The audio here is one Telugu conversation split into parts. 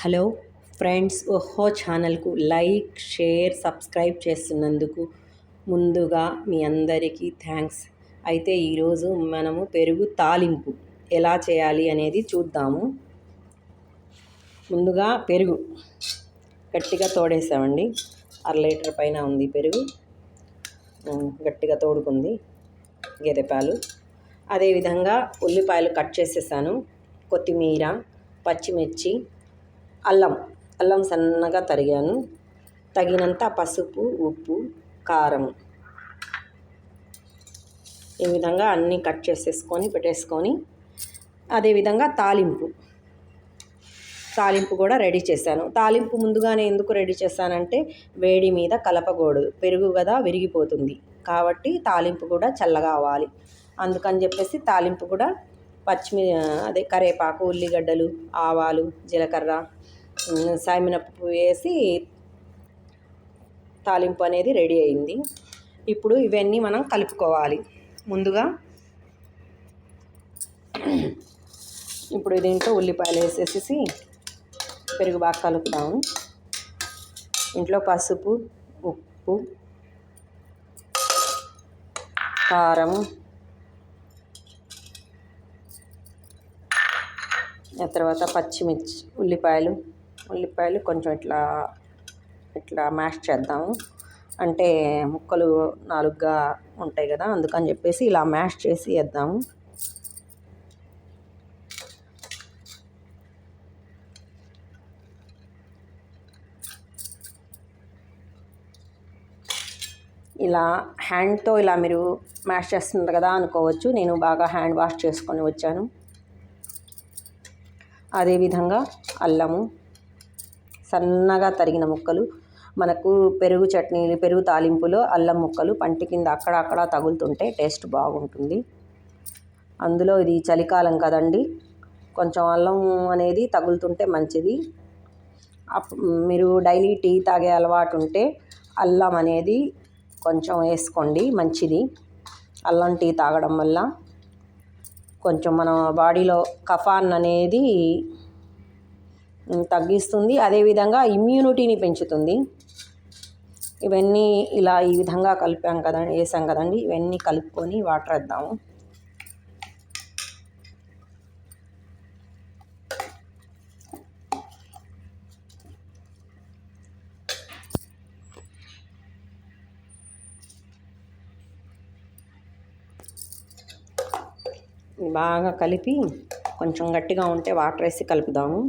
హలో ఫ్రెండ్స్, ఓహో ఛానల్కు లైక్, షేర్, సబ్స్క్రైబ్ చేస్తున్నందుకు ముందుగా మీ అందరికీ థ్యాంక్స్. అయితే ఈరోజు మనము పెరుగు తాలింపు ఎలా చేయాలి అనేది చూద్దాము. ముందుగా పెరుగు గట్టిగా తోడేసామండి. 1/2 లీటర్ పైన ఉంది పెరుగు, గట్టిగా తోడుకుంది గేదె పాలు. అదేవిధంగా ఉల్లిపాయలు కట్ చేసేసాను, కొత్తిమీర, పచ్చిమిర్చి, అల్లం సన్నగా తరిగాను, తగినంత పసుపు, ఉప్పు, కారం, ఈ విధంగా అన్నీ కట్ చేసేసుకొని పెట్టేసుకొని అదేవిధంగా తాలింపు కూడా రెడీ చేశాను. తాలింపు ముందుగానే ఎందుకు రెడీ చేశానంటే వేడి మీద కలపకూడదు, పెరుగు కదా విరిగిపోతుంది కాబట్టి తాలింపు కూడా చల్లగా అవ్వాలి. అందుకని చెప్పేసి తాలింపు కూడా కరివేపాకు, ఉల్లిగడ్డలు, ఆవాలు, జీలకర్ర, సాయమినపప్పు వేసి తాలింపు అనేది రెడీ అయింది. ఇప్పుడు ఇవన్నీ మనం కలుపుకోవాలి. ముందుగా ఇప్పుడు దీంట్లో ఉల్లిపాయలు వేసేసి పెరుగు బాగా కలుపుతాము. ఇంట్లో పసుపు, ఉప్పు, కారం, ఆ తర్వాత పచ్చిమిర్చి, ఉల్లిపాయలు కొంచెం ఇట్లా మ్యాష్ చేద్దాము. అంటే ముక్కలు 4గా ఉంటాయి కదా, అందుకని చెప్పేసి ఇలా మ్యాష్ చేసి వేద్దాము. ఇలా హ్యాండ్తో ఇలా మీరు మ్యాష్ చేస్తున్నారు కదా అనుకోవచ్చు, నేను బాగా హ్యాండ్ వాష్ చేసుకొని వచ్చాను. అదేవిధంగా అల్లము సన్నగా తరిగిన ముక్కలు. మనకు పెరుగు చట్నీలు, పెరుగు తాలింపులో అల్లం ముక్కలు పంటి కింద అక్కడక్కడ తగులుతుంటే టేస్ట్ బాగుంటుంది. అందులో ఇది చలికాలం కదండి, కొంచెం అల్లం అనేది తగులుతుంటే మంచిది. మీరు డైలీ టీ తాగే అలవాటు ఉంటే అల్లం అనేది కొంచెం వేసుకోండి, మంచిది. అల్లం టీ తాగడం వల్ల కొంచెం మన బాడీలో కఫాన్ అనేది తగ్గిస్తుంది, అదేవిధంగా ఇమ్యూనిటీని పెంచుతుంది. ఇవన్నీ ఇలా ఈ విధంగా వేసాం కదండి, ఇవన్నీ కలుపుకొని వాటర్ వేద్దాము. బాగా కలిపి కొంచెం గట్టిగా ఉంటే వాటర్ వేసి కలుపుదాము.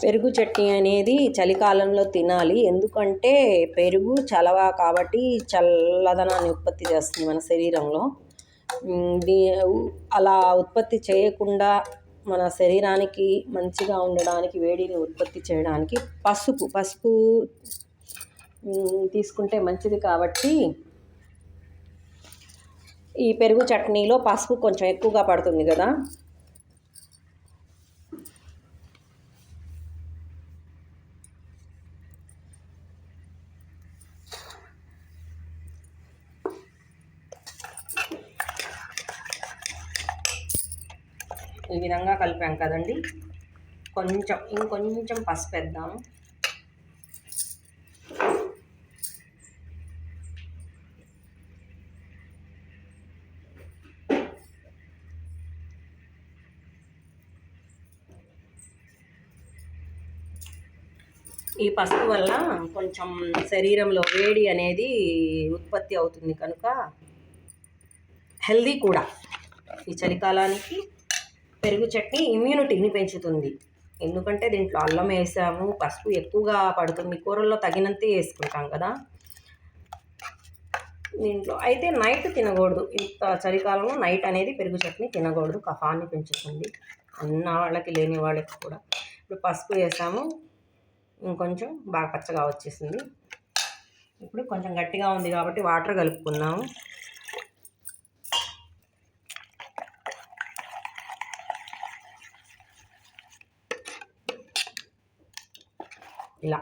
పెరుగు చట్నీ అనేది చలికాలంలో తినాలి, ఎందుకంటే పెరుగు చలవ కాబట్టి చల్లదనాన్ని ఉత్పత్తి చేస్తుంది మన శరీరంలో. అలా ఉత్పత్తి చేయకుండా మన శరీరానికి మంచిగా ఉండడానికి, వేడిని ఉత్పత్తి చేయడానికి పసుపు తీసుకుంటే మంచిది. కాబట్టి ఈ పెరుగు చట్నీలో పసుపు కొంచెం ఎక్కువగా పడుతుంది కదా. ఈ విధంగా కలిపాం కదండి, ఇంకొంచెం పసుపు వేద్దాము. ఈ పసుపు వల్ల కొంచెం శరీరంలో వేడి అనేది ఉత్పత్తి అవుతుంది కనుక హెల్దీ కూడా. ఈ చలికాలానికి పెరుగు చట్నీ ఇమ్యూనిటీని పెంచుతుంది, ఎందుకంటే దీంట్లో అల్లం వేసాము, పసుపు ఎక్కువగా పడుతుంది, కూరల్లో తగినంతే వేసుకుంటాం కదా. దీంట్లో అయితే నైట్ తినకూడదు, ఇంత చలికాలంలో నైట్ అనేది పెరుగు చట్నీ తినకూడదు, కఫాన్ని పెంచుతుంది, ఉన్న వాళ్ళకి లేని వాళ్ళకి కూడా. ఇప్పుడు పసుపు వేసాము, ఇంకొంచెం బాగా పచ్చగా వచ్చేసింది. ఇప్పుడు కొంచెం గట్టిగా ఉంది కాబట్టి వాటర్ కలుపుకున్నాము. ఇలా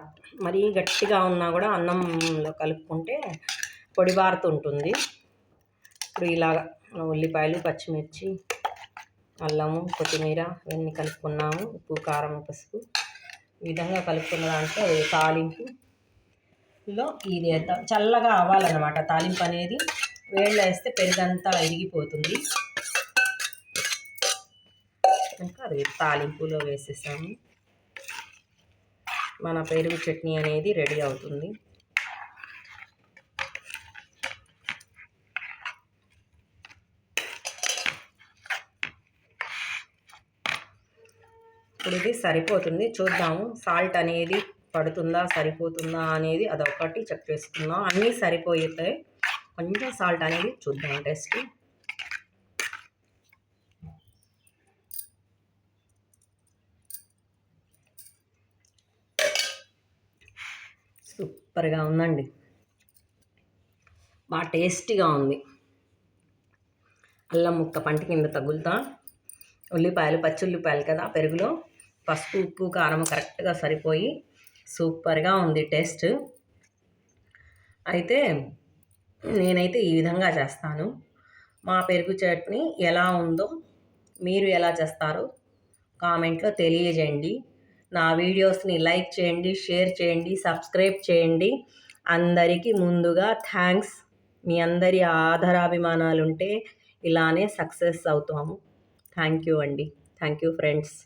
మరీ గట్టిగా ఉన్నా కూడా అన్నంలో కలుపుకుంటే పొడిబారుతుంటుంది. ఇప్పుడు ఇలాగా ఉల్లిపాయలు, పచ్చిమిర్చి, అల్లము, కొత్తిమీర ఇవన్నీ కలుపుకున్నాము. ఉప్పు, కారం, పసుపు ఈ విధంగా కలుపుకున్న దాంట్లో తాలింపులో ఇది వేద్దాం. చల్లగా అవ్వాలన్నమాట తాలింపు అనేది. వేడిలో వేస్తే పెరుగంతా ఇరిగిపోతుంది. ఇంకా అది తాలింపులో వేసేసాము. మన పెరుగు చట్నీ అనేది రెడీ అవుతుంది. ఇప్పుడు ఇది సరిపోతుంది. చూద్దాము సాల్ట్ అనేది పడుతుందా, సరిపోతుందా అనేది అదొకటి చెక్ చేసుకుందాం. అన్నీ సరిపోయితే కొంచెం సాల్ట్ అనేది చూద్దాం టేస్ట్. సూపర్గా ఉందండి, బాగా టేస్టీగా ఉంది. అల్లం ముక్క పంట కింద తగులుతా, ఉల్లిపాయలు, పచ్చి ఉల్లిపాయలు కదా, పెరుగులో పసుపు, ఉప్పు, కారం కరెక్ట్గా సరిపోయి సూపర్గా ఉంది టేస్ట్. అయితే నేనైతే ఈ విధంగా చేస్తాను. మా పెరుగు చట్నీ ఎలా ఉందో మీరు ఎలా చేస్తారో కామెంట్లో తెలియజేయండి. నా వీడియోస్ని లైక్ చేయండి, షేర్ చేయండి, సబ్స్క్రైబ్ చేయండి. అందరికీ ముందుగా థ్యాంక్స్. మీ అందరి ఆదరాభిమానాలు ఉంటే ఇలానే సక్సెస్ అవుతాము. థ్యాంక్ యూ అండి. Thank you friends.